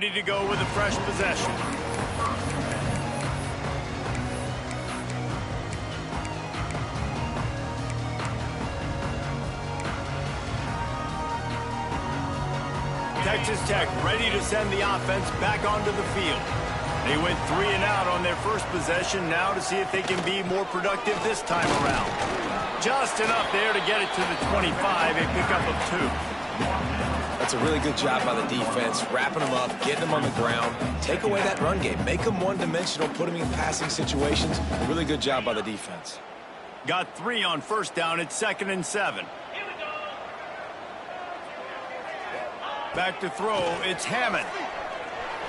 ready to go with a fresh possession. Texas Tech ready to send the offense back onto the field. They went 3 and out on their first possession, now to see if they can be more productive this time around. Just enough there to get it to the 25, a pickup of 2. That's a really good job by the defense, wrapping them up, getting them on the ground, take away that run game, make them one-dimensional, put them in passing situations. Really good job by the defense. Got 3 on first down. It's 2nd and 7. Back to throw, it's Hammond.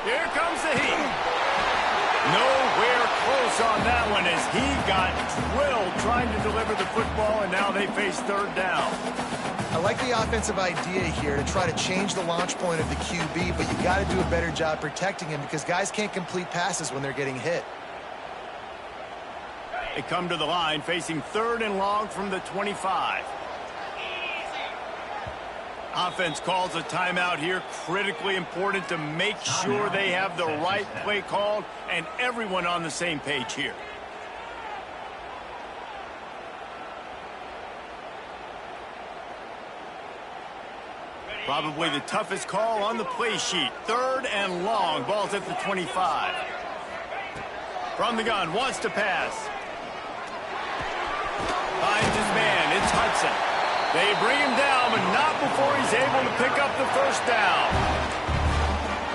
Here comes the heat. Nowhere close on that one as he got drilled trying to deliver the football, and now they face 3rd down. I like the offensive idea here to try to change the launch point of the QB, but you got to do a better job protecting him because guys can't complete passes when they're getting hit. They come to the line facing 3rd and long from the 25. Offense calls a timeout here. Critically important to make sure they have the right play called and everyone on the same page here. Probably the toughest call on the play sheet. 3rd and long. Ball's at the 25. From the gun, wants to pass. Finds his man. It's Hudson. They bring him down, but not before he's able to pick up the first down.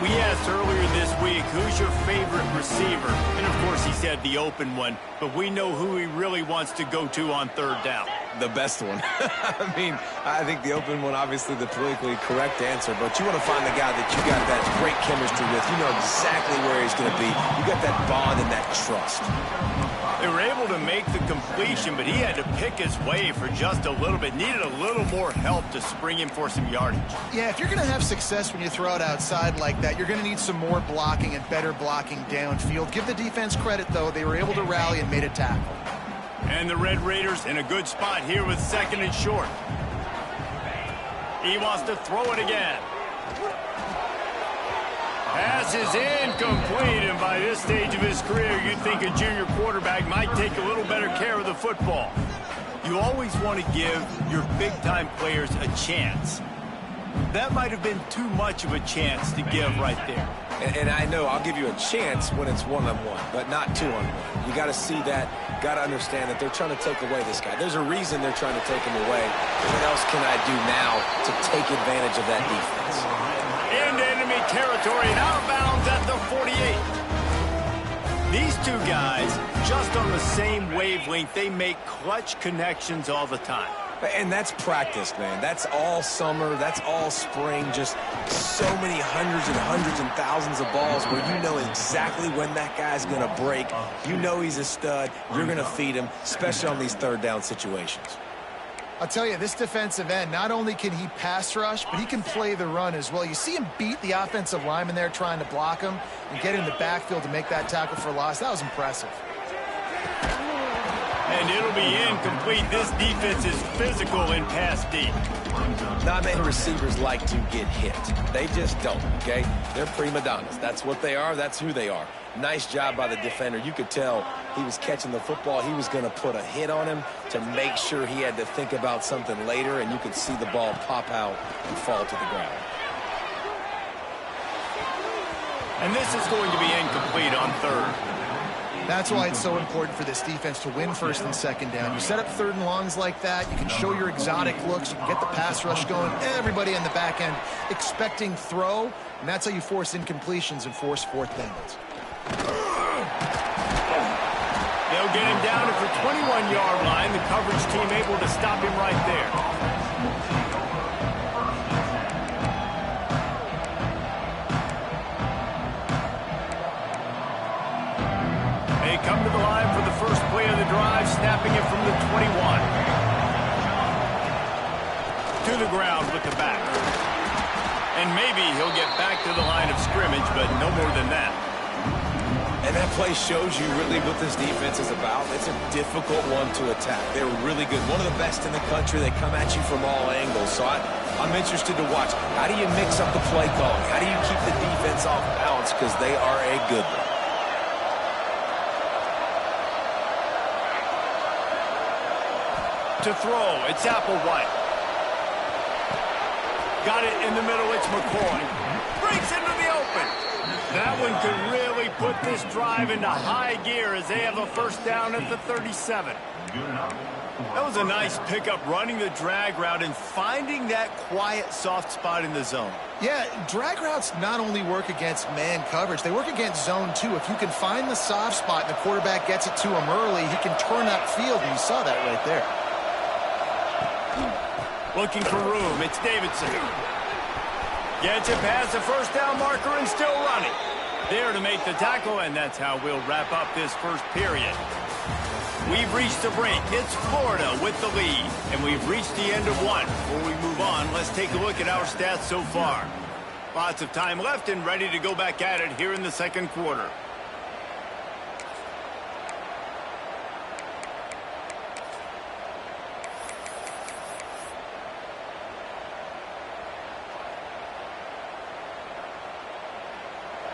We asked earlier this week, who's your favorite receiver? And, of course, he said the open one, but we know who he really wants to go to on 3rd down. The best one. I mean, I think the open one, obviously the politically correct answer, but you want to find the guy that you got that great chemistry with. You know exactly where he's going to be. You got that bond and that trust. They were able to make the completion, but he had to pick his way for just a little bit. Needed a little more help to spring him for some yardage. Yeah, if you're going to have success when you throw it outside like that, you're going to need some more blocking and better blocking downfield. Give the defense credit, though. They were able to rally and made a tackle. And the Red Raiders in a good spot here with 2nd and short. He wants to throw it again. Pass is incomplete, and by this stage of his career, you'd think a junior quarterback might take a little better care of the football. You always want to give your big-time players a chance. That might have been too much of a chance to give right there. And I know I'll give you a chance when it's one-on-one, but not two-on-one. You got to see that, got to understand that they're trying to take away this guy. There's a reason they're trying to take him away. What else can I do now to take advantage of that defense? Into enemy territory and out of bounds at the 48. These two guys, just on the same wavelength, they make clutch connections all the time. And that's practice, man. That's all summer. That's all spring. Just so many hundreds and thousands of balls where you know exactly when that guy's going to break. You know he's a stud. You're going to feed him, especially on these 3rd down situations. I'll tell you, this defensive end, not only can he pass rush, but he can play the run as well. You see him beat the offensive lineman there trying to block him and get in the backfield to make that tackle for loss. That was impressive. And it'll be incomplete. This defense is physical in pass deep. Not many receivers like to get hit. They just don't, okay? They're prima donnas. That's what they are. That's who they are. Nice job by the defender. You could tell he was catching the football. He was going to put a hit on him to make sure he had to think about something later, and you could see the ball pop out and fall to the ground. And this is going to be incomplete on 3rd. That's why it's so important for this defense to win 1st and 2nd down. You set up 3rd and longs like that, you can show your exotic looks, you can get the pass rush going, everybody in the back end expecting throw, and that's how you force incompletions and force 4th downs. They'll get him down at the 21-yard line. The coverage team able to stop him right there. They come to the line for the first play of the drive, snapping it from the 21. To the ground with the back. And maybe he'll get back to the line of scrimmage, but no more than that. And that play shows you really what this defense is about. It's a difficult one to attack. They're really good. One of the best in the country. They come at you from all angles. So I'm interested to watch. How do you mix up the play calling? How do you keep the defense off balance? Because they are a good one. To throw, it's Applewhite. Got it in the middle, it's McCoy. Breaks into the open. That one could really put this drive into high gear as they have a first down at the 37. That was a nice pickup, running the drag route and finding that quiet, soft spot in the zone. Yeah, drag routes not only work against man coverage, they work against zone too. If you can find the soft spot and the quarterback gets it to him early, he can turn that field, and you saw that right there. Looking for room, it's Davidson. Gets it past the first down marker and still running. There to make the tackle, and that's how we'll wrap up this first period. We've reached the break. It's Florida with the lead, and we've reached the end of one. Before we move on, let's take a look at our stats so far. Lots of time left and ready to go back at it here in the second quarter.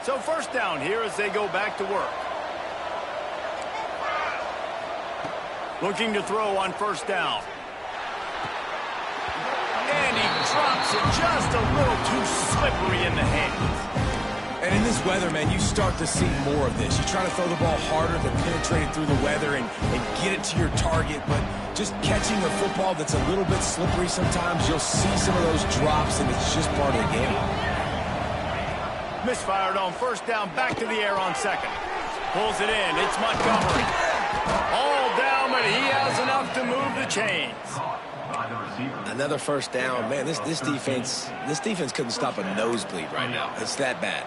So first down here as they go back to work. Looking to throw on first down. And he drops it just a little too slippery in the hands. And in this weather, man, you start to see more of this. You try to throw the ball harder to penetrate it through the weather and get it to your target, but just catching a football that's a little bit slippery sometimes, you'll see some of those drops, and it's just part of the game. Misfired on first down, back to the air on second. Pulls it in, it's Montgomery. All down, but he has enough to move the chains. Another first down. Man, this defense couldn't stop a nosebleed right now. It's that bad.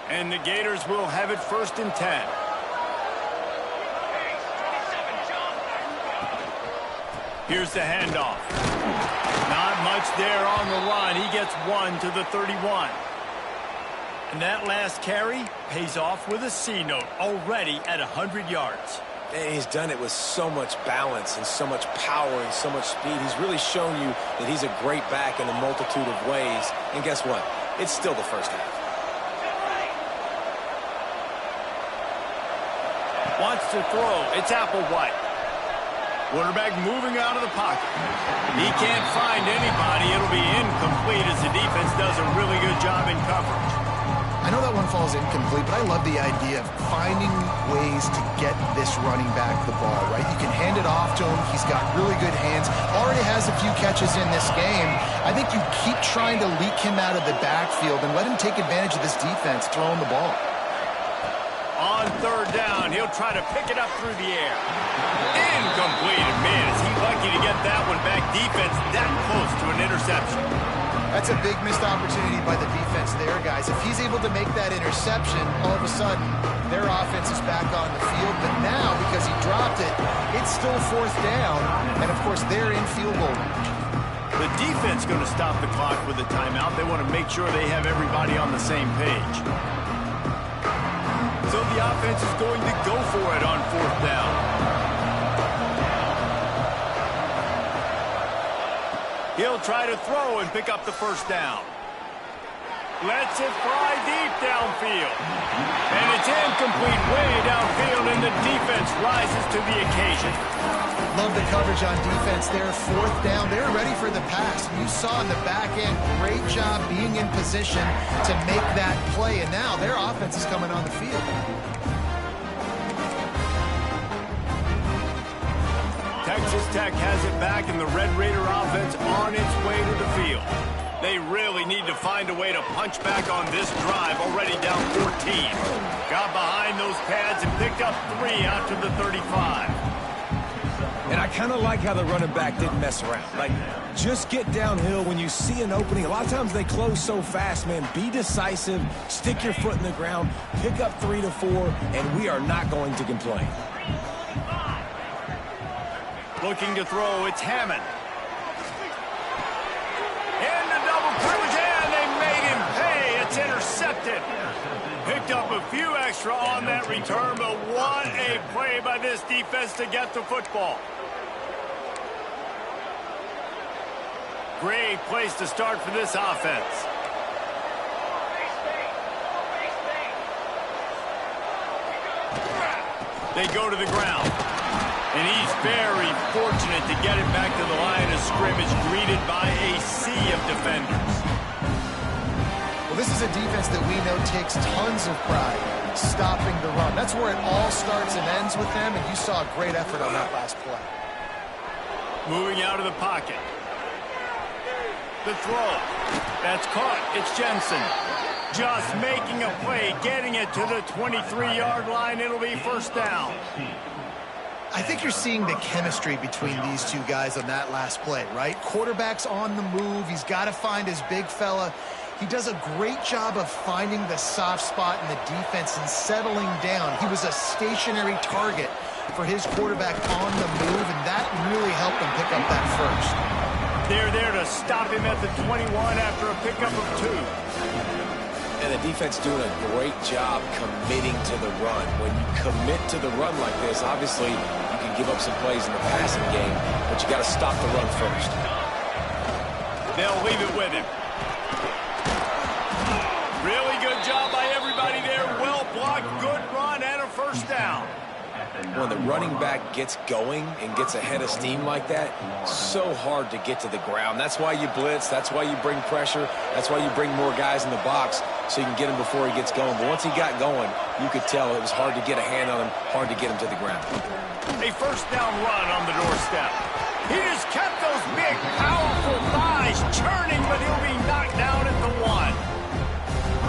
And the Gators will have it first and 10. Here's the handoff. Not much there on the run. He gets one to the 31. And that last carry pays off with a C note, already at 100 yards. And he's done it with so much balance and so much power and so much speed. He's really shown you that he's a great back in a multitude of ways. And guess what? It's still the first half. Wants to throw. It's Applewhite. Quarterback moving out of the pocket. He can't find anybody. It'll be incomplete as the defense does a really good job in coverage. I know that one falls incomplete, but I love the idea of finding ways to get this running back the ball, right? You can hand it off to him. He's got really good hands. Already has a few catches in this game. I think you keep trying to leak him out of the backfield and let him take advantage of this defense throwing the ball. On third down, he'll try to pick it up through the air. Incomplete. Man, is he lucky to get that one back. Defense that close to an interception. That's a big missed opportunity by the defense there, guys. If he's able to make that interception, all of a sudden, their offense is back on the field. But now, because he dropped it, it's still fourth down. And, of course, they're in field goal range. The defense going to stop the clock with a timeout. They want to make sure they have everybody on the same page. So the offense is going to go for it on fourth down. He'll try to throw and pick up the first down. Lets it fly deep downfield. And it's incomplete way downfield, and the defense rises to the occasion. Love the coverage on defense there. Fourth down. They're ready for the pass. You saw in the back end, great job being in position to make that play. And now their offense is coming on the field. Texas Tech has it back, and the Red Raider offense on its way to the field. They really need to find a way to punch back on this drive, already down 14. Got behind those pads and picked up 3 out to the 35. And I kind of like how the running back didn't mess around. Like, just get downhill when you see an opening. A lot of times they close so fast, man. Be decisive, stick your foot in the ground, pick up 3 to 4, and we are not going to complain. Looking to throw, it's Hammond. Into double coverage, and they made him pay. It's intercepted. Picked up a few extra on that return, but what a play by this defense to get the football. Great place to start for this offense. They go to the ground. And he's very fortunate to get it back to the line of scrimmage, greeted by a sea of defenders. Well, this is a defense that we know takes tons of pride stopping the run. That's where it all starts and ends with them, and you saw a great effort on that last play. Moving out of the pocket. The throw. That's caught. It's Jensen. Just making a play, getting it to the 23-yard line. It'll be first down. I think you're seeing the chemistry between these two guys on that last play, right? Quarterback's on the move. He's got to find his big fella. He does a great job of finding the soft spot in the defense and settling down. He was a stationary target for his quarterback on the move, and that really helped him pick up that first. They're there to stop him at the 21 after a pickup of 2. And the defense doing a great job committing to the run. When you commit to the run like this, obviously you can give up some plays in the passing game, but you got to stop the run first. They'll leave it with him. Really good job by everybody there. Well blocked, good run, and a first down. When the running back gets going and gets ahead of steam like that, so hard to get to the ground. That's why you blitz. That's why you bring pressure. That's why you bring more guys in the box so you can get him before he gets going. But once he got going, you could tell it was hard to get a hand on him, hard to get him to the ground. A first down run on the doorstep. He just kept those big, powerful thighs churning, but he'll be knocked down at the 1.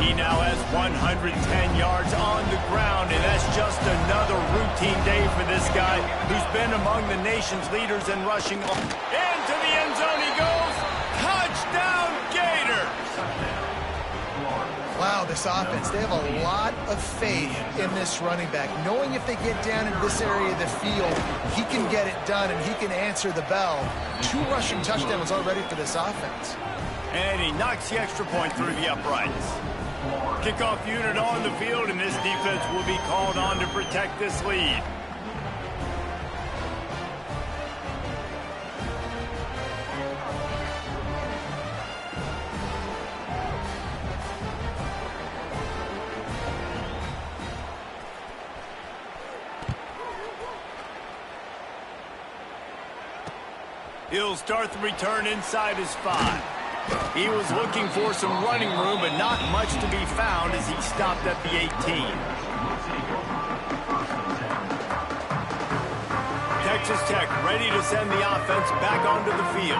He now has 110 yards on the ground, and that's just another routine day for this guy who's been among the nation's leaders in rushing. Into the end zone he goes. Touchdown, Gators! Wow, this offense, they have a lot of faith in this running back, knowing if they get down in this area of the field, he can get it done and he can answer the bell. 2 rushing touchdowns already for this offense. And he knocks the extra point through the uprights. Kickoff unit on the field, and this defense will be called on to protect this lead. He'll start the return inside his 5. He was looking for some running room, but not much to be found as he stopped at the 18. Texas Tech ready to send the offense back onto the field.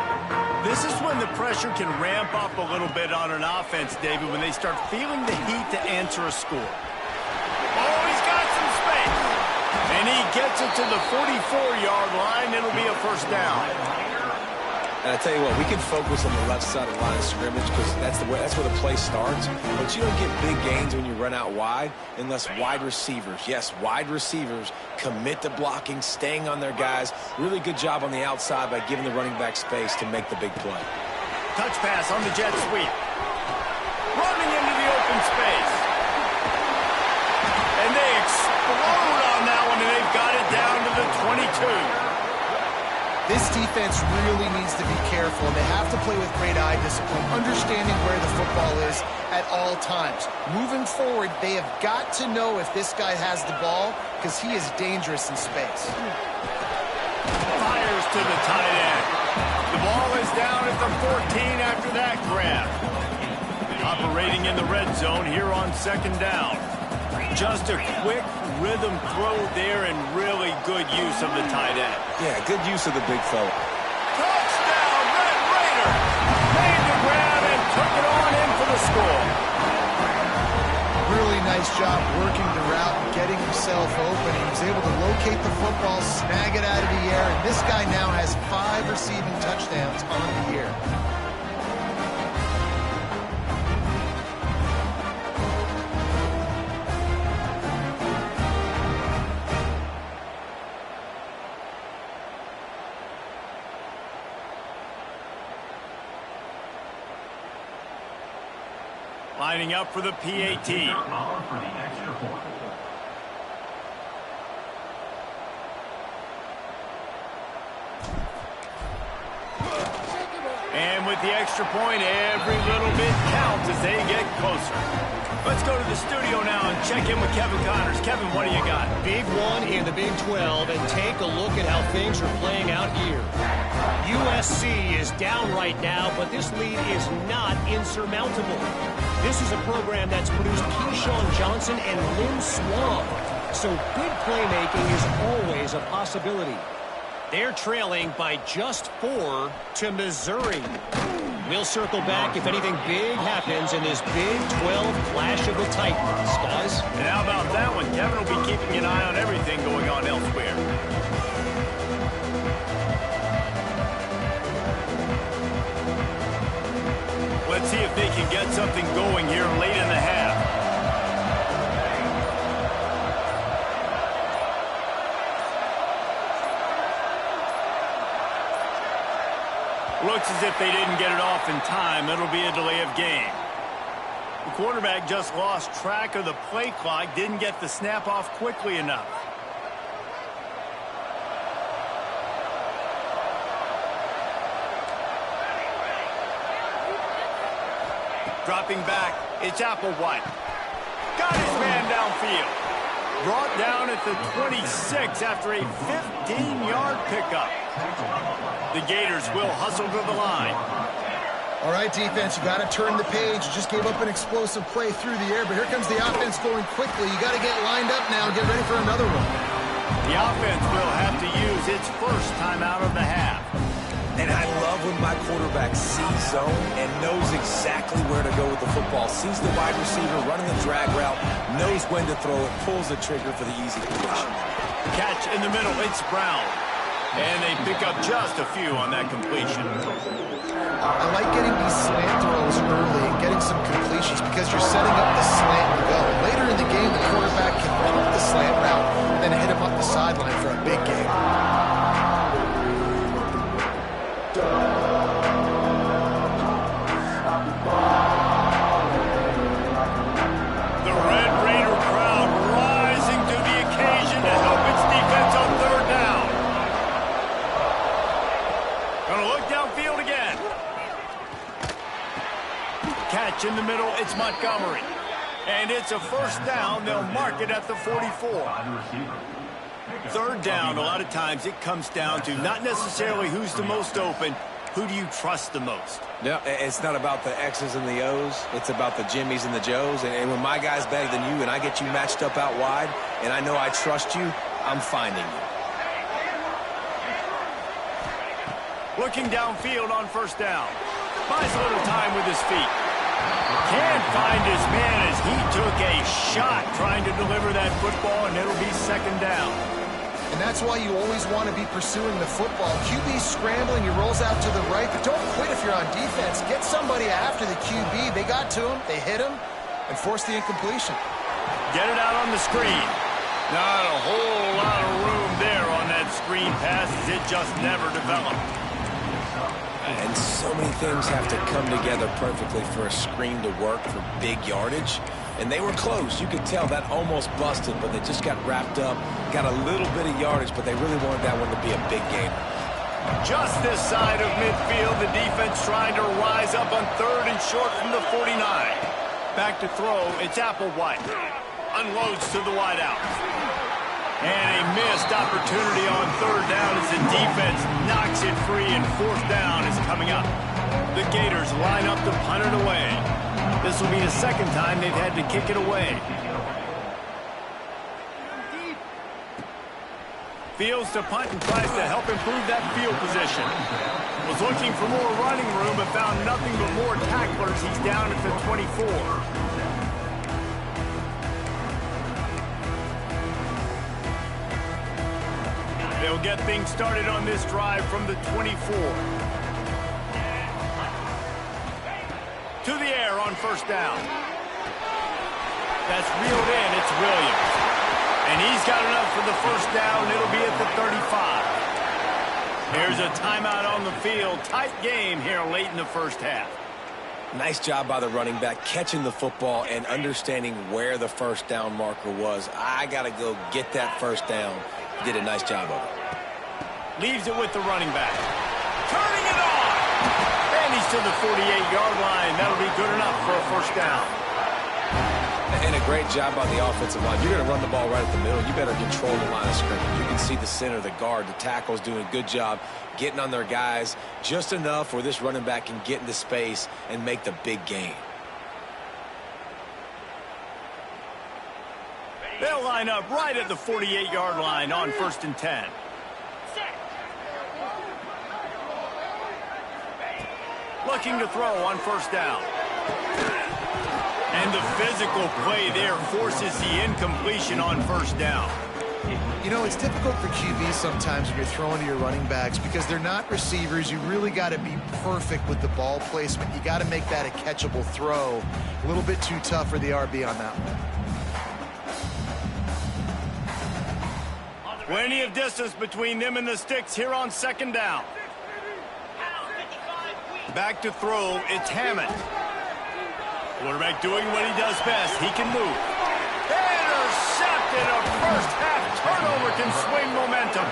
This is when the pressure can ramp up a little bit on an offense, David, when they start feeling the heat to answer a score. Oh, he's got some space. And he gets it to the 44-yard line. It'll be a first down. And I tell you what, we can focus on the left side of the line of scrimmage because that's where the play starts. But you don't get big gains when you run out wide unless wide receivers, yes, wide receivers, commit to blocking, staying on their guys. Really good job on the outside by giving the running back space to make the big play. Touch pass on the jet sweep. Running into the open space. And they explode on that one, and they've got it down to the 22. This defense really needs to be careful, and they have to play with great eye discipline, understanding where the football is at all times. Moving forward, they have got to know if this guy has the ball because he is dangerous in space. Fires to the tight end. The ball is down at the 14 after that grab. Operating in the red zone here on second down. Just a quick rhythm throw there and really good use of the tight end. Yeah, good use of the big fella. Touchdown, Red Raider! Made the grab and took it on in for the score. Really nice job working the route and getting himself open. He was able to locate the football, snag it out of the air, and this guy now has 5 receiving touchdowns on the year. Lining up for the PAT. And with the extra point, every little bit counts as they get closer. Let's go to the studio now and check in with Kevin Connors. Kevin, what do you got? Big one in the Big 12, and take a look at how things are playing out here. USC is down right now, but this lead is not insurmountable. This is a program that's produced Keyshawn Johnson and Lynn Swan, so big playmaking is always a possibility. They're trailing by just 4 to Missouri. We'll circle back if anything big happens in this Big 12 Clash of the Titans, guys. And how about that one? Kevin will be keeping an eye on everything going on elsewhere. Let's see if they can get something going here late in the half. Looks as if they didn't get it off in time. It'll be a delay of game. The quarterback just lost track of the play clock, didn't get the snap off quickly enough. Dropping back, it's Applewhite. Got his man downfield. Brought down at the 26 after a 15-yard pickup. The Gators will hustle to the line. All right, defense, you got to turn the page. You just gave up an explosive play through the air, but here comes the offense going quickly. You got to get lined up now and get ready for another one. The offense will have to use its first timeout of the half. And I love when my quarterback sees zone and knows exactly where to go with the football. Sees the wide receiver running the drag route, knows when to throw it, pulls the trigger for the easy completion. Catch in the middle, it's Brown. And they pick up just a few on that completion. I like getting these slant throws early and getting some completions because you're setting up the slant to go. Later in the game, the quarterback can pump the slant route and then hit him up the sideline for a big game. The Red Raider crowd rising to the occasion to help its defense on third down. Gonna look downfield again. Catch in the middle, it's Montgomery. And it's a first down, they'll mark it at the 44. Third down, a lot of times it comes down to not necessarily who's the most open, who do you trust the most? No, it's not about the X's and the O's. It's about the Jimmies and the Joes. And when my guy's better than you and I get you matched up out wide and I know I trust you, I'm finding you. Looking downfield on first down. Buys a little time with his feet. Can't find his man as he took a shot trying to deliver that football, and it'll be second down. And that's why you always want to be pursuing the football. QB scrambling, he rolls out to the right, but don't quit if you're on defense. Get somebody after the QB. They got to him, they hit him, and forced the incompletion. Get it out on the screen. Not a whole lot of room there on that screen pass as it just never developed. And so many things have to come together perfectly for a screen to work for big yardage. And they were close. You could tell that almost busted, but they just got wrapped up, got a little bit of yardage, but they really wanted that one to be a big game. Just this side of midfield, the defense trying to rise up on third and short from the 49. Back to throw, it's Applewhite. Unloads to the wideout. And a missed opportunity on third down as the defense knocks it free, and fourth down is coming up. The Gators line up to punt it away. This will be the second time they've had to kick it away. Fields to punt and tries to help improve that field position. Was looking for more running room but found nothing but more tacklers. He's down at the 24. They'll get things started on this drive from the 24. To the air on first down. That's reeled in. It's Williams. And he's got enough for the first down. It'll be at the 35. Here's a timeout on the field. Tight game here late in the first half. Nice job by the running back, catching the football and understanding where the first down marker was. I got to go get that first down. Did a nice job of it. Leaves it with the running back. Turning it on! And he's to the 48-yard line. That'll be good enough for a first down. And a great job by the offensive line. You're going to run the ball right at the middle. You better control the line of scrimmage. You can see the center, the guard, the tackle's doing a good job getting on their guys just enough where this running back can get into space and make the big gain. They'll line up right at the 48-yard line on 1st and 10. Looking to throw on first down. And the physical play there forces the incompletion on first down. You know, it's difficult for QBs sometimes when you're throwing to your running backs because they're not receivers. You really got to be perfect with the ball placement. You got to make that a catchable throw. A little bit too tough for the RB on that one. Plenty of distance between them and the sticks here on 2nd down. Back to throw, it's Hammond. Quarterback doing what he does best. He can move. Intercepted. A first half turnover can swing momentum.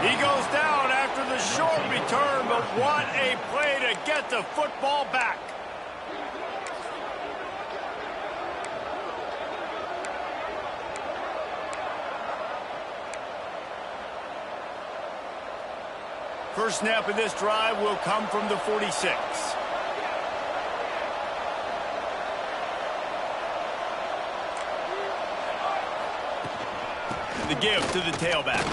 He goes down after the short return, but what a play to get the football back. First snap of this drive will come from the 46. The give to the tailback.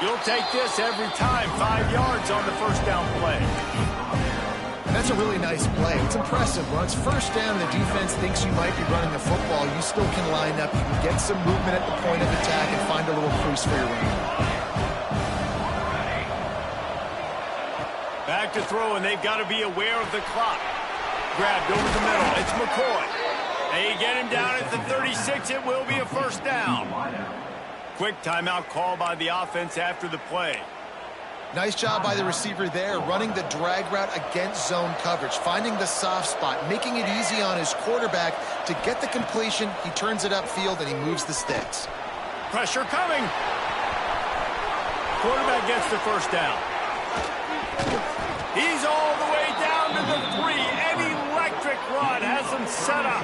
You'll take this every time. 5 yards on the first down play. And that's a really nice play. It's impressive. When it's first down and the defense thinks you might be running the football, you still can line up. You can get some movement at the point of attack and find a little crease for your running. Back to throw, and they've got to be aware of the clock. Grabbed over the middle. It's McCoy. They get him down at the 36. It will be a first down. Quick timeout call by the offense after the play. Nice job by the receiver there, running the drag route against zone coverage, finding the soft spot, making it easy on his quarterback to get the completion. He turns it upfield, and he moves the sticks. Pressure coming. Quarterback gets the first down. He's all the way down to the 3. An electric run has him set up.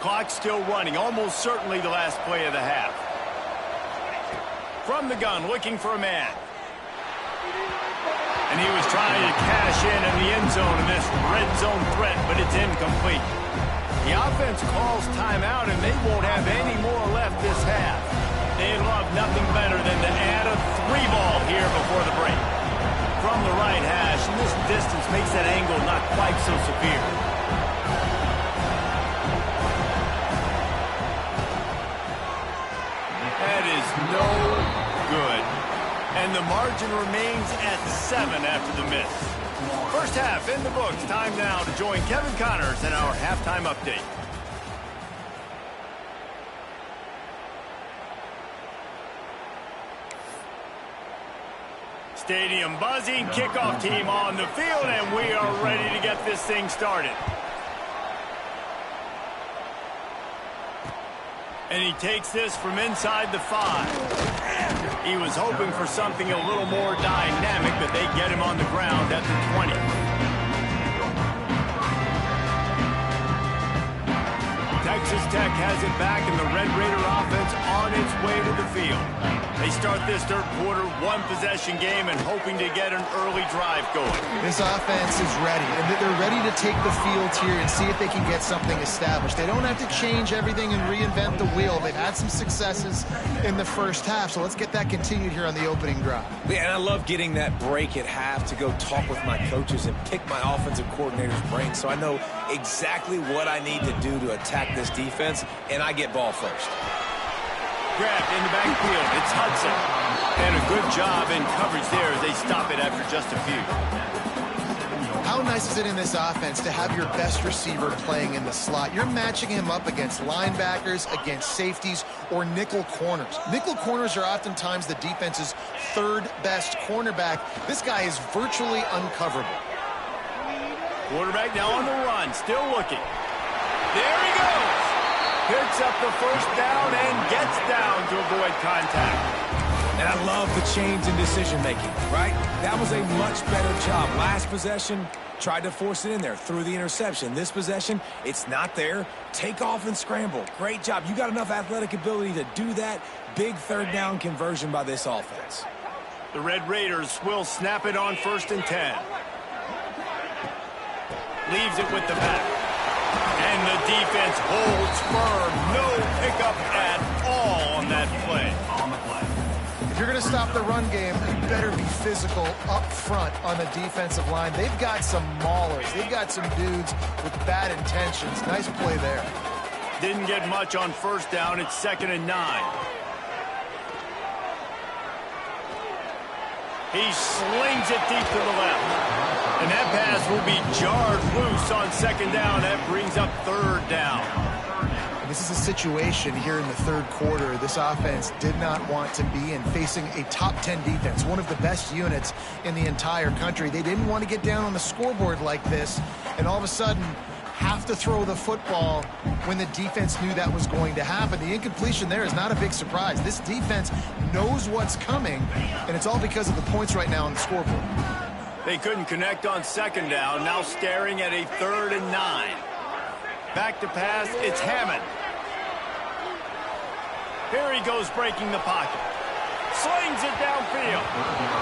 Clock still running, almost certainly the last play of the half. From the gun, looking for a man. And he was trying to cash in the end zone in this red zone threat, but it's incomplete. The offense calls timeout, and they won't have any more left this half. They love nothing better than to add a 3-ball here before the break. From the right hash, and this distance makes that angle not quite so severe. That is no good. And the margin remains at 7 after the miss. First half in the books. Time now to join Kevin Connors in our halftime update. Stadium buzzing, kickoff team on the field, and we are ready to get this thing started. And he takes this from inside the 5. He was hoping for something a little more dynamic, but they get him on the ground at the 20. Texas Tech has it back, and the Red Raider offense on its way to the field. They start this third quarter, one-possession game, and hoping to get an early drive going. This offense is ready, and they're ready to take the field here and see if they can get something established. They don't have to change everything and reinvent the wheel. They've had some successes in the first half, so let's get that continued here on the opening drive. Yeah, and I love getting that break at half to go talk with my coaches and pick my offensive coordinator's brain so I know exactly what I need to do to attack this defense, and I get ball first. Grabbed in the backfield. It's Hudson. And a good job in coverage there as they stop it after just a few. How How nice is it in this offense to have your best receiver playing in the slot? You're matching him up against linebackers, against safeties, or nickel corners. Nickel corners are oftentimes the defense's third best cornerback. This guy is virtually uncoverable. Quarterback now on the run, still looking. There he goes. Picks up the first down and gets down to avoid contact. And I love the change in decision-making, right? That was a much better job. Last possession, tried to force it in there, threw the interception. This possession, it's not there. Take off and scramble. Great job. You got enough athletic ability to do that. Big third down conversion by this offense. The Red Raiders will snap it on 1st and 10. Leaves it with the back. And the defense holds firm. No pickup at all on that play. If you're going to stop the run game, you better be physical up front on the defensive line. They've got some maulers. They've got some dudes with bad intentions. Nice play there. Didn't get much on 1st down. It's 2nd and 9. He slings it deep to the left. And that pass will be jarred loose on 2nd down. That brings up 3rd down. This is a situation here in the 3rd quarter this offense did not want to be in, facing a top 10 defense, one of the best units in the entire country. They didn't want to get down on the scoreboard like this, and all of a sudden have to throw the football when the defense knew that was going to happen. The incompletion there is not a big surprise. This defense knows what's coming, and it's all because of the points right now on the scoreboard. They couldn't connect on 2nd down, now staring at a 3rd and 9. Back to pass, it's Hammond. Here he goes breaking the pocket. Slings it downfield.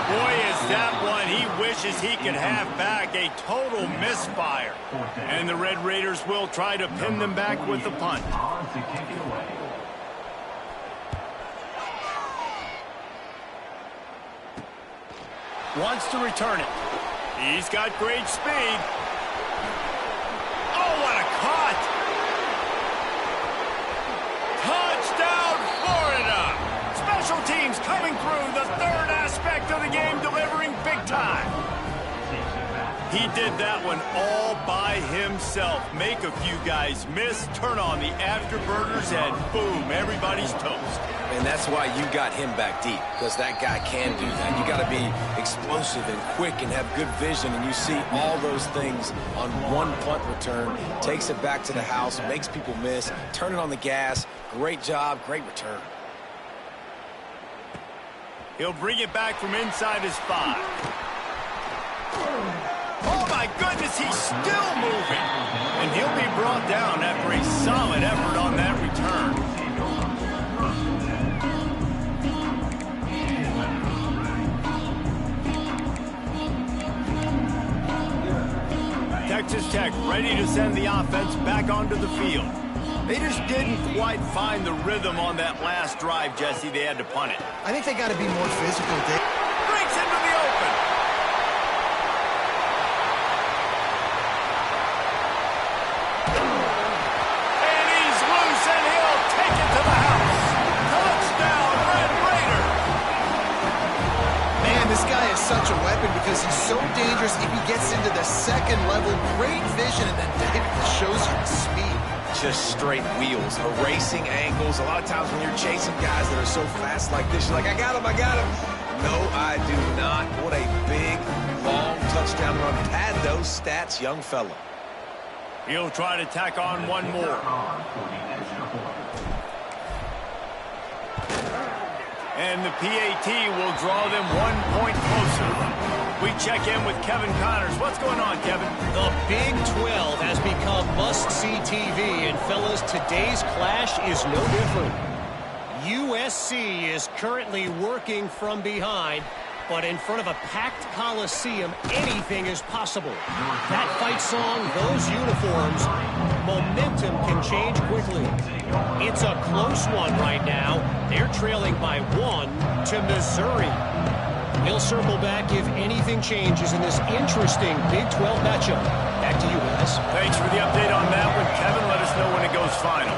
Boy, is that one he wishes he could have back. A total misfire. And the Red Raiders will try to pin them back with the punt. Wants to return it. He's got great speed. Oh, what a cut! Touchdown, Florida! Special teams coming through, the 3rd aspect of the game, delivering big time. He did that one all by himself. Make a few guys miss, turn on the afterburners, and boom, everybody's toast. And that's why you got him back deep, because that guy can do that. You got to be explosive and quick and have good vision, and you see all those things on one punt return. Takes it back to the house, makes people miss, turn it on the gas. Great job, great return. He'll bring it back from inside his 5. Oh, my goodness, he's still moving. And he'll be brought down after a solid effort on that return. Texas Tech ready to send the offense back onto the field. They just didn't quite find the rhythm on that last drive, Jesse. They had to punt it. I think they got to be more physical, Dave. Breaks into the open. And he's loose, and he'll take it to the house. Touchdown, Red Raider. Man, this guy is such a weapon because he's so dangerous if he gets into the 2nd level. Great vision, and then Dave shows you the speed. Just straight wheels, erasing angles. A lot of times when you're chasing guys that are so fast like this, you're like, I got him, I got him. No, I do not. What a big, long touchdown run. Pad those stats, young fella. He'll try to tack on one more. And the PAT will draw them 1 point closer. We check in with Kevin Connors. What's going on, Kevin? The Big 12 has become must-see TV, and fellas, today's clash is no different. USC is currently working from behind, but in front of a packed Coliseum, anything is possible. That fight song, those uniforms, momentum can change quickly. It's a close one right now. They're trailing by 1 to Missouri. We'll circle back if anything changes in this interesting Big 12 matchup. Back to you guys. Thanks for the update on that one, Kevin. Let us know when it goes final.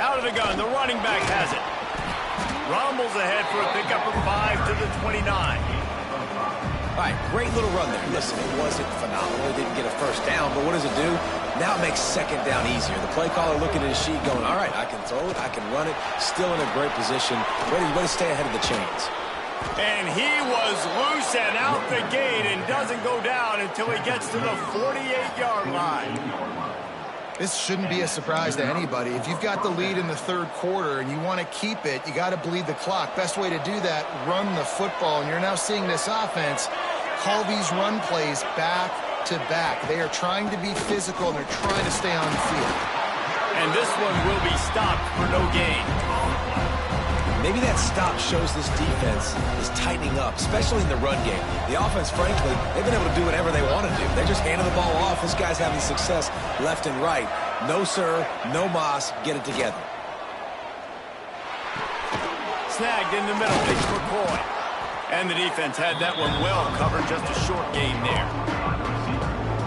Out of the gun, the running back has it. Rumbles ahead for a pickup of 5 to the 29. All right, great little run there. Listen, it wasn't phenomenal. It didn't get a first down, but what does it do? Now it makes second down easier. The play caller looking at his sheet going, all right, I can throw it, I can run it. Still in a great position. Way to stay ahead of the chains. And he was loose and out the gate and doesn't go down until he gets to the 48-yard line. This shouldn't be a surprise to anybody. If you've got the lead in the third quarter and you want to keep it, you got to bleed the clock. Best way to do that, run the football. And you're now seeing this offense call these run plays back to back. They are trying to be physical, and they're trying to stay on the field. And this one will be stopped for no gain. Maybe that stop shows this defense is tightening up, especially in the run game. The offense, frankly, they've been able to do whatever they want to do. They just handed the ball off. This guy's having success left and right. No, sir, no Moss. Get it together. Snagged in the middle. It's McCoy. And the defense had that one well covered. Just a short gain there.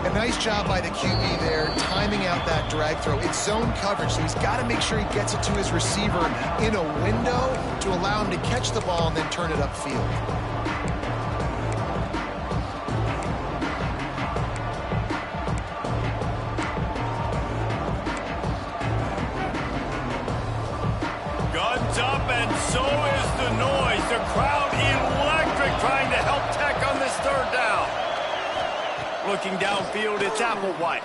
A nice job by the QB there, timing out that drag throw. It's zone coverage, so he's got to make sure he gets it to his receiver in a window to allow him to catch the ball and then turn it upfield. Guns up, and so is the noise. The crowd electric, trying to help Tech on this third down. Looking downfield, it's Applewhite.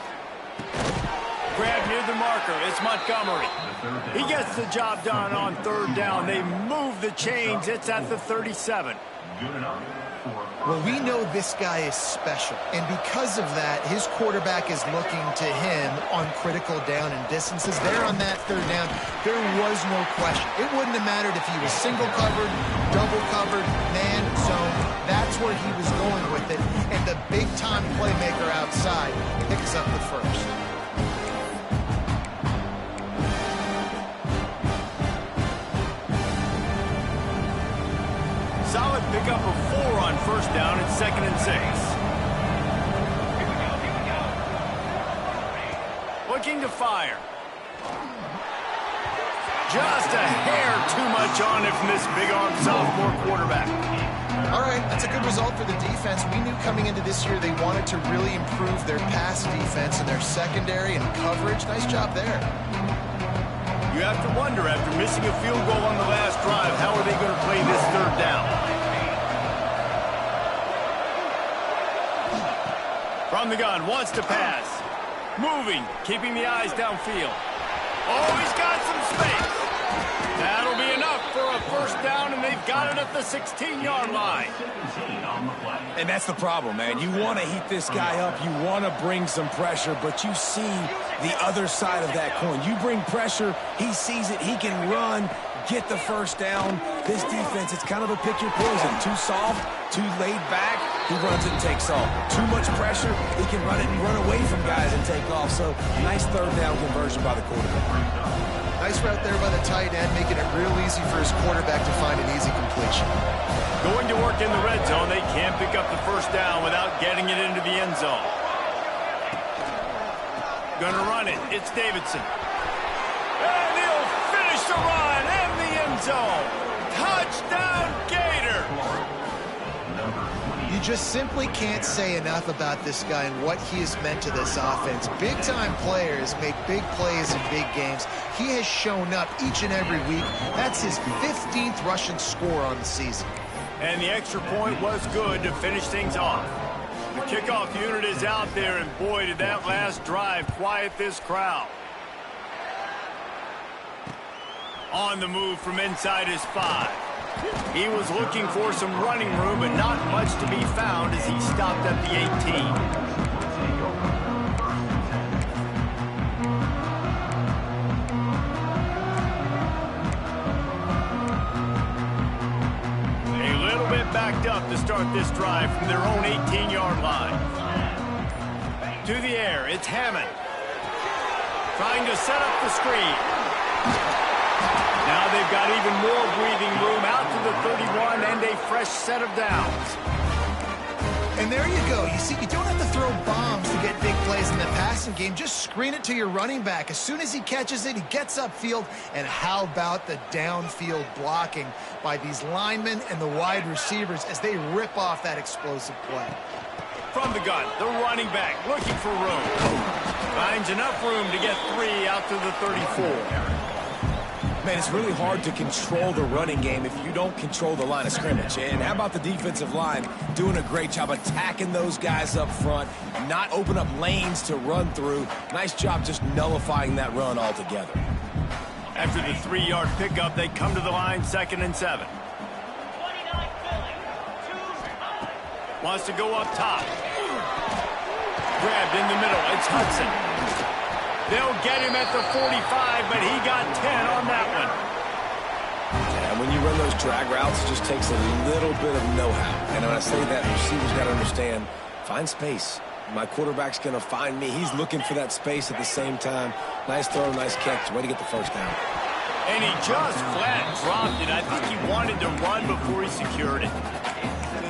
Grab near the marker, it's Montgomery. He gets the job done on third down. They move the chains. It's at the 37. Well, we know this guy is special, and because of that, his quarterback is looking to him on critical down and distances. There on that third down, there was no question. It wouldn't have mattered if he was single covered, double covered, man, zone. That's where he was going with it, and the big-time playmaker outside picks up the first. Solid pickup of 4 on first down and 2nd and 6. Looking to fire. Just a hair too much on it from this big-arm sophomore quarterback. All right, that's a good result for the defense. We knew coming into this year they wanted to really improve their pass defense and their secondary and coverage. Nice job there. You have to wonder, after missing a field goal on the last drive, how are they going to play this third down? From the gun, wants to pass. Moving, keeping the eyes downfield. Oh, he's got some space. That'll be enough for a first down, and they've got it at the 16-yard line. And that's the problem, man. You want to heat this guy up. You want to bring some pressure, but you see the other side of that coin. You bring pressure, he sees it, he can run, get the first down. This defense, it's kind of a pick your poison. Too soft, too laid back, he runs it and takes off. Too much pressure, he can run it and run away from guys and take off. So, nice third down conversion by the quarterback. Nice route there by the tight end, making it real easy for his quarterback to find an easy completion. Going to work in the red zone, they can't pick up the first down without getting it into the end zone. Gonna run it, it's Davidson. And he'll finish the run in the end zone. Touchdown, Gators! You just simply can't say enough about this guy and what he has meant to this offense. Big-time players make big plays in big games. He has shown up each and every week. That's his 15th rushing score on the season. And the extra point was good to finish things off. The kickoff unit is out there, and boy, did that last drive quiet this crowd. On the move from inside his 5. He was looking for some running room, but not much to be found as he stopped at the 18. A little bit backed up to start this drive from their own 18-yard line. To the air, it's Hammond. Trying to set up the screen. Now they've got even more breathing room out to the 31 and a fresh set of downs. And there you go. You see, you don't have to throw bombs to get big plays in the passing game. Just screen it to your running back. As soon as he catches it, he gets upfield. And how about the downfield blocking by these linemen and the wide receivers as they rip off that explosive play? From the gun, the running back looking for room. Finds enough room to get 3 out to the 34. Man, it's really hard to control the running game if you don't control the line of scrimmage. And how about the defensive line doing a great job attacking those guys up front, not open up lanes to run through. Nice job just nullifying that run altogether. After the 3-yard pickup, they come to the line 2nd and 7. Wants to go up top. Grabbed in the middle. It's Hudson. They'll get him at the 45, but he got 10 on that one. And when you run those drag routes, it just takes a little bit of know-how. And when I say that, receivers got to understand, find space. My quarterback's going to find me. He's looking for that space at the same time. Nice throw, nice catch. Way to get the first down. And he just flat dropped it. I think he wanted to run before he secured it.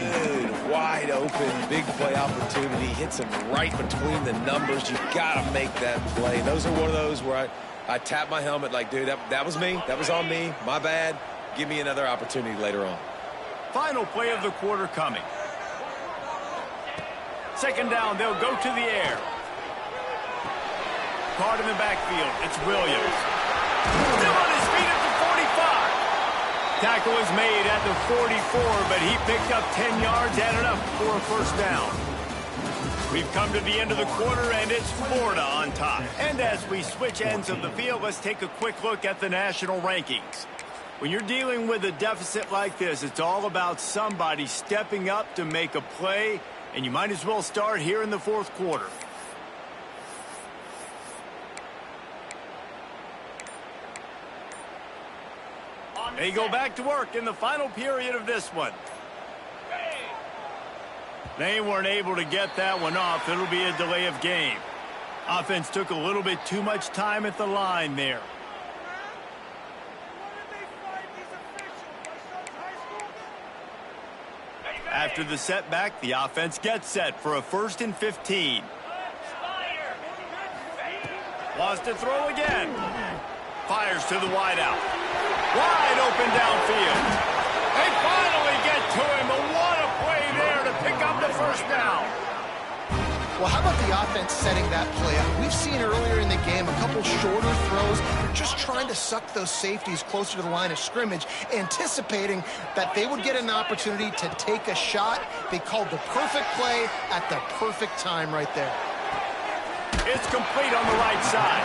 Good, wide open, big play opportunity. Hits him right between the numbers. You got to make that play. Those are one of those where I tap my helmet like, dude, that was me. That was on me. My bad. Give me another opportunity later on. Final play of the quarter coming. 2nd down, they'll go to the air. Caught in the backfield. It's Williams. Still on his feet at the 45. Tackle is made at the 44, but he picked up 10 yards and enough for a first down. We've come to the end of the quarter, and it's Florida on top. And as we switch ends of the field, let's take a quick look at the national rankings. When you're dealing with a deficit like this, it's all about somebody stepping up to make a play, and you might as well start here in the 4th quarter. They go back to work in the final period of this one. They weren't able to get that one off. It'll be a delay of game. Offense took a little bit too much time at the line there. After the setback, the offense gets set for a 1st and 15. Wants to throw again. Fires to the wideout. Wide open downfield. They finally get to him, but what a play there to pick up the first down. Well, how about the offense setting that play up? We've seen earlier in the game a couple shorter throws. They're just trying to suck those safeties closer to the line of scrimmage, anticipating that they would get an opportunity to take a shot. They called the perfect play at the perfect time right there. It's complete on the right side.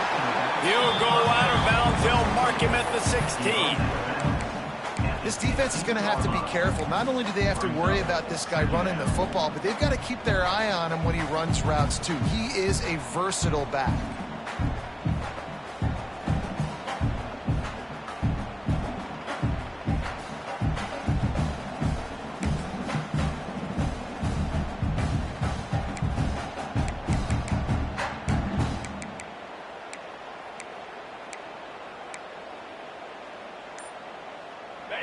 He'll go out of bounds. They'll mark him at the 16. This defense is going to have to be careful. Not only do they have to worry about this guy running the football, but they've got to keep their eye on him when he runs routes too. He is a versatile back.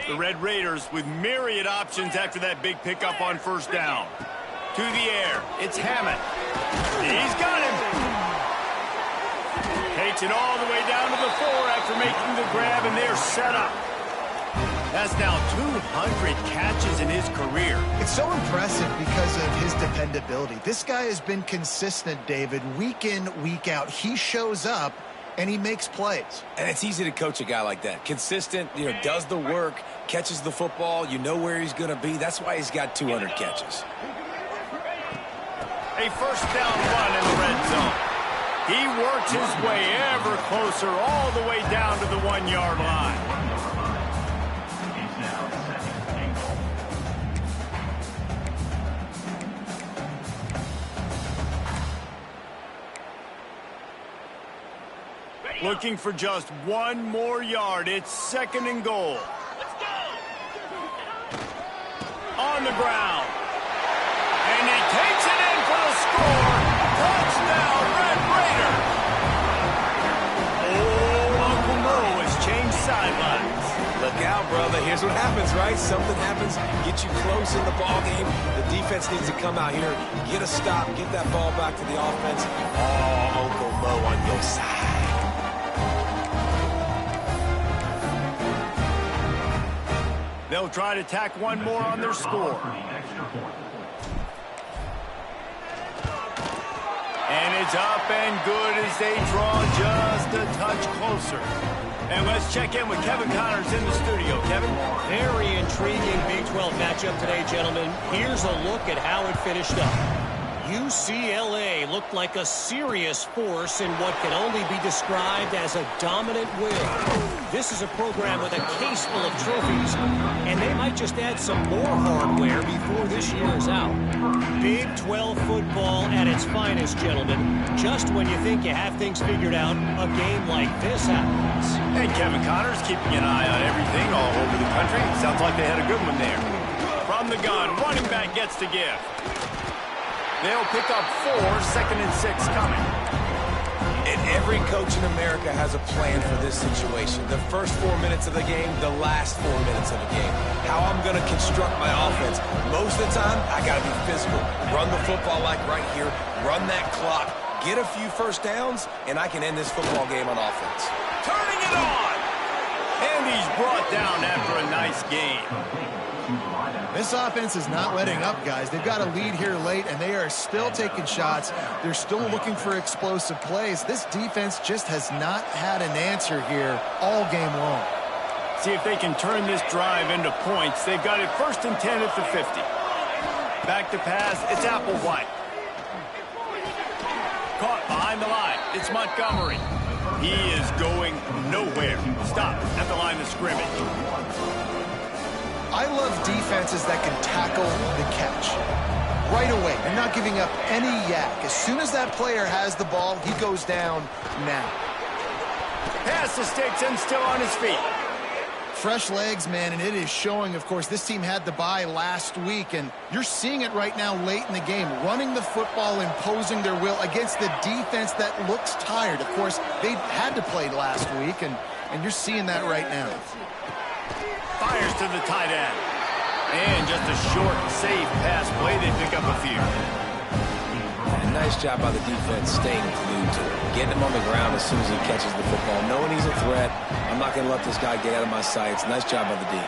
The Red Raiders with myriad options after that big pickup on first down. To the air, it's Hammond. He's got him. Takes it all the way down to the 4 after making the grab, and they're set up. That's now 200 catches in his career. It's so impressive because of his dependability. This guy has been consistent, David, week in, week out. He shows up, and he makes plays. And it's easy to coach a guy like that. Consistent, does the work, catches the football, you know where he's going to be. That's why he's got 200 catches. A first down run in the red zone. He works his way ever closer all the way down to the 1-yard line. Looking for just 1 more yard. It's 2nd and goal. On the ground. And he takes it in for the score. Touchdown, Red Raider. Oh, Uncle Mo has changed sidelines. The look out, brother. Here's what happens, right? Something happens, get you close in the ball game. The defense needs to come out here, get a stop, get that ball back to the offense. Oh, Uncle Mo on your side. They'll try to tack one more on their score. And it's up and good as they draw just a touch closer. And let's check in with Kevin Connors in the studio. Kevin? Very intriguing Big 12 matchup today, gentlemen. Here's a look at how it finished up. UCLA looked like a serious force in what can only be described as a dominant will. This is a program with a case full of trophies, and they might just add some more hardware before this year is out. Big 12 football at its finest, gentlemen. Just when you think you have things figured out, a game like this happens. And Kevin Connors keeping an eye on everything all over the country. Sounds like they had a good one there. From the gun, running back gets to give. They'll pick up 4, 2nd and 6 coming. And every coach in America has a plan for this situation. The first 4 minutes of the game, the last 4 minutes of the game. How I'm going to construct my offense. Most of the time, I got to be physical. Run the football like right here. Run that clock. Get a few first downs, and I can end this football game on offense. Turning it on! And he's brought down after a nice game. This offense is not letting up, guys. They've got a lead here late, and they are still taking shots. They're still looking for explosive plays. This defense just has not had an answer here all game long. See if they can turn this drive into points. They've got it 1st and 10 at the 50. Back to pass, it's Applewhite. Caught behind the line, it's Montgomery. He is going nowhere. Stop at the line of scrimmage. I love defenses that can tackle the catch right away. They're not giving up any yak. As soon as that player has the ball, he goes down now. Pass the sticks and still on his feet. Fresh legs, man, and it is showing. Of course, this team had the bye last week, and you're seeing it right now late in the game. Running the football, imposing their will against the defense that looks tired. Of course, they had to play last week, and you're seeing that right now. Fires to the tight end. And just a short, safe pass play. They pick up a few. And nice job by the defense staying glued to it. Getting him on the ground as soon as he catches the football. Knowing he's a threat. I'm not going to let this guy get out of my sights. Nice job by the D.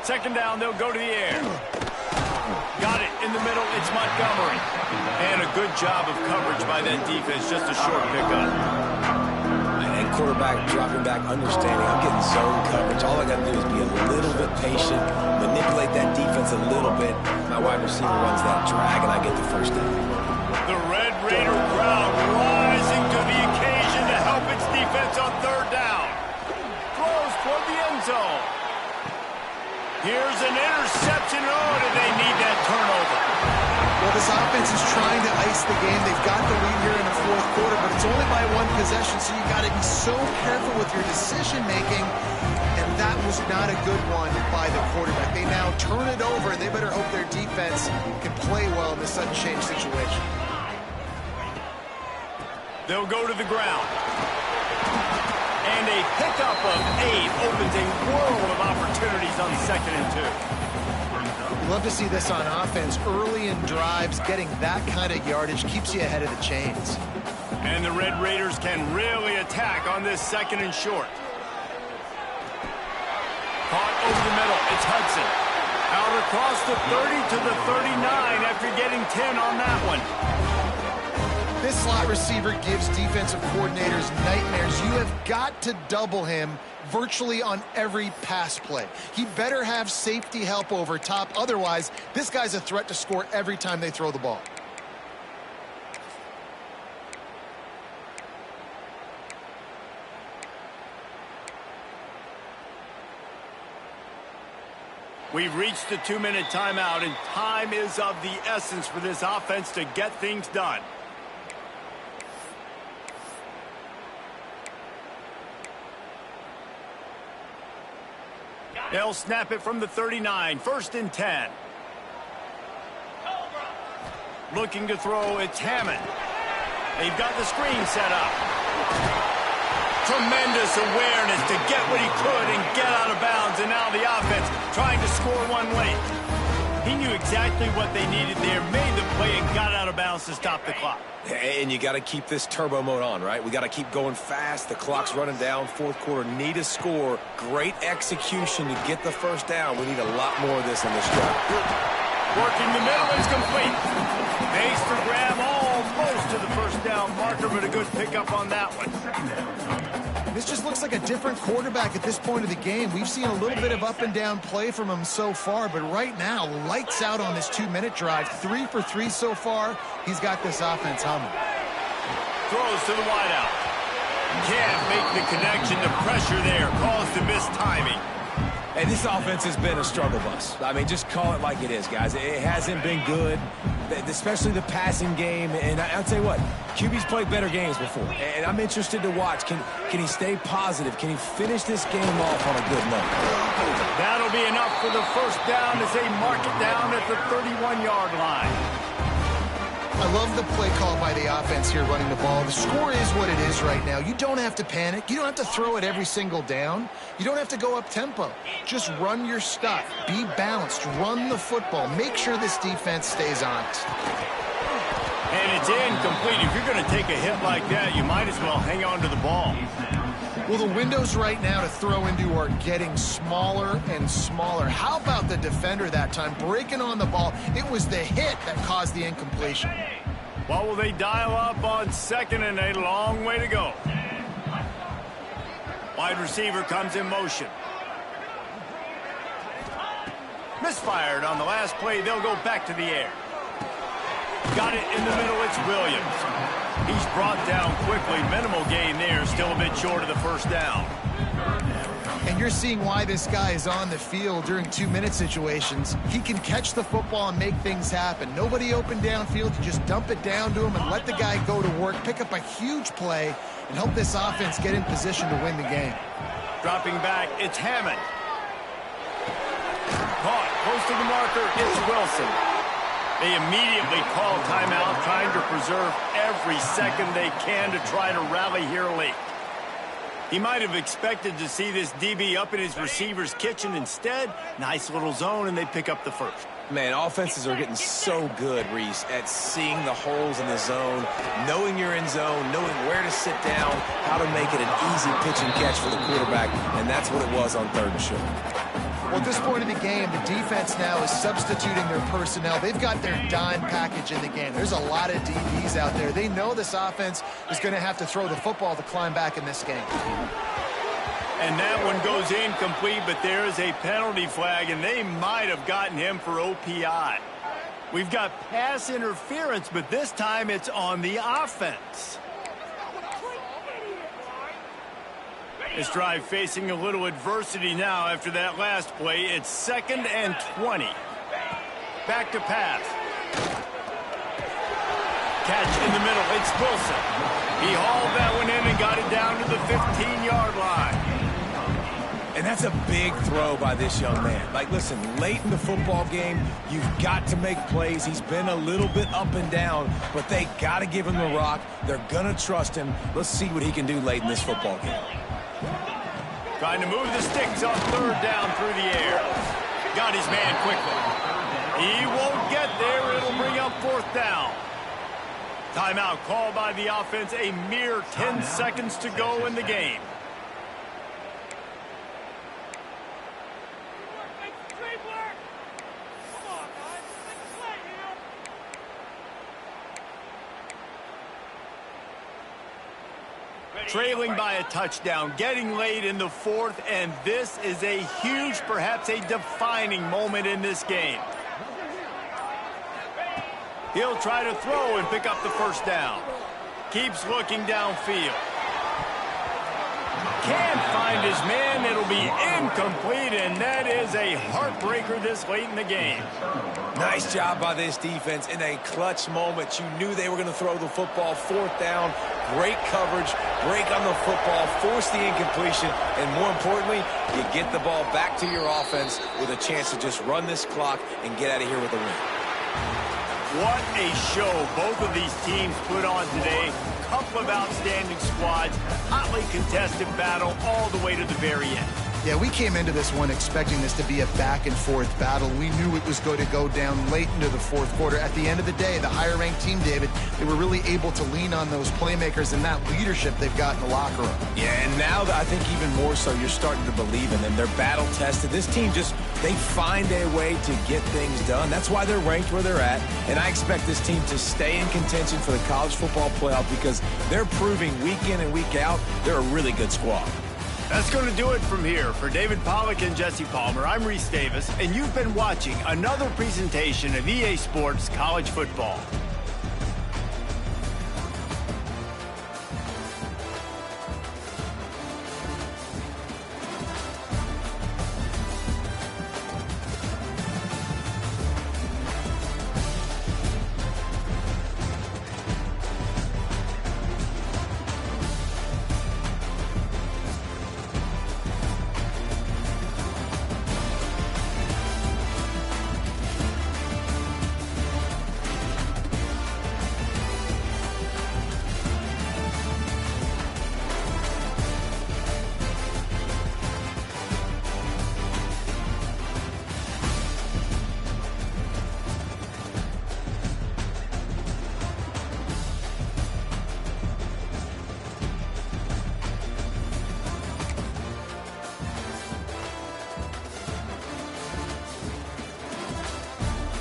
2nd down, they'll go to the air. Got it in the middle. It's Montgomery. And a good job of coverage by that defense. Just a short pickup. Quarterback dropping back, understanding I'm getting zone coverage. All I got to do is be a little bit patient, manipulate that defense a little bit. My wide receiver runs that drag, and I get the 1st down. The Red Raider crowd rising to the occasion to help its defense on 3rd down. Throws toward the end zone. Here's an interception. Oh, did they need that turnover? Well, this offense is trying to ice the game. They've got the lead here in the 4th quarter, but it's only by 1 possession, so you got to be so careful with your decision-making, and that was not a good one by the quarterback. They now turn it over, and they better hope their defense can play well in this sudden change situation. They'll go to the ground. And a pickup of 8 opens a world of opportunities on 2nd and 2. Love to see this on offense. Early in drives, getting that kind of yardage keeps you ahead of the chains. And the Red Raiders can really attack on this 2nd and short. Caught over the middle. It's Hudson. Out across the 30 to the 39 after getting 10 on that one. This slot receiver gives defensive coordinators nightmares. You have got to double him virtually on every pass play. He better have safety help over top. Otherwise, this guy's a threat to score every time they throw the ball. We've reached the 2-minute timeout, and time is of the essence for this offense to get things done. They'll snap it from the 39, 1st and 10. Looking to throw, it's Hammond. They've got the screen set up. Tremendous awareness to get exactly what they needed there, made the play, and got out of bounds to stop the clock. And you got to keep this turbo mode on, right? We got to keep going fast. The clock's running down. Fourth quarter, need a score. Great execution to get the first down. We need a lot more of this in this drive. Working the middle is complete. Makes the grab almost to the first down marker, but a good pickup on that one. This just looks like a different quarterback at this point of the game. We've seen a little bit of up and down play from him so far, but right now, lights out on this 2-minute drive. 3 for 3 so far. He's got this offense humming. Throws to the wideout. Can't make the connection. The pressure there caused the missed timing. And this offense has been a struggle bus. I mean, just call it like it is, guys. It hasn't been good, especially the passing game. And I'll tell you what, QB's played better games before. And I'm interested to watch. Can he stay positive? Can he finish this game off on a good note? That'll be enough for the first down as they mark it down at the 31-yard line. I love the play call by the offense here running the ball. The score is what it is right now. You don't have to panic. You don't have to throw it every single down. You don't have to go up tempo. Just run your stuff. Be balanced. Run the football. Make sure this defense stays honest. And it's incomplete. If you're going to take a hit like that, you might as well hang on to the ball. Well, the windows right now to throw into are getting smaller and smaller. How about the defender that time breaking on the ball? It was the hit that caused the incompletion. What will they dial up on second, and a long way to go? Wide receiver comes in motion. Misfired on the last play. They'll go back to the air. Got it in the middle. It's Williams. He's brought down quickly. Minimal gain there. Still a bit short of the first down. And you're seeing why this guy is on the field during 2-minute situations. He can catch the football and make things happen. Nobody open downfield. You just dump it down to him and let the guy go to work, pick up a huge play, and help this offense get in position to win the game. Dropping back, it's Hammond. Caught close to the marker. It's Wilson. They immediately call timeout, trying to preserve every second they can to try to rally here late. He might have expected to see this DB up in his receiver's kitchen. Instead, nice little zone, and they pick up the first. Man, offenses are getting so good, Reese, at seeing the holes in the zone, knowing you're in zone, knowing where to sit down, how to make it an easy pitch and catch for the quarterback, and that's what it was on 3rd and short. Well, at this point of the game, the defense now is substituting their personnel. They've got their dime package in the game. There's a lot of DBs out there. They know this offense is going to have to throw the football to climb back in this game. And that one goes incomplete, but there is a penalty flag, and they might have gotten him for OPI. We've got pass interference, but this time it's on the offense. This drive facing a little adversity now after that last play. It's 2nd and 20. Back to pass. Catch in the middle. It's Wilson. He hauled that one in and got it down to the 15-yard line. And that's a big throw by this young man. Like, listen, late in the football game, you've got to make plays. He's been a little bit up and down, but they got to give him the rock. They're going to trust him. Let's see what he can do late in this football game. Trying to move the sticks on 3rd down through the air. Got his man quickly. He won't get there. It'll bring up 4th down. Timeout called by the offense. A mere 10 seconds to go in the game. Trailing by a touchdown, getting late in the 4th, and this is a huge, perhaps a defining moment in this game. He'll try to throw and pick up the first down. Keeps looking downfield. Can't find his man. It'll be incomplete, and that is a heartbreaker this late in the game. Nice job by this defense in a clutch moment. You knew they were going to throw the football. 4th down, great coverage, break on the football, force the incompletion, and more importantly, you get the ball back to your offense with a chance to just run this clock and get out of here with a win. What a show both of these teams put on today. Couple of outstanding squads, hotly contested battle all the way to the very end. Yeah, we came into this one expecting this to be a back-and-forth battle. We knew it was going to go down late into the fourth quarter. At the end of the day, the higher-ranked team, David, they were really able to lean on those playmakers and that leadership they've got in the locker room. Yeah, and now I think even more so, you're starting to believe in them. They're battle-tested. This team they find a way to get things done. That's why they're ranked where they're at, and I expect this team to stay in contention for the college football playoff because they're proving week in and week out they're a really good squad. That's going to do it from here. For David Pollack and Jesse Palmer, I'm Reese Davis, and you've been watching another presentation of EA Sports College Football.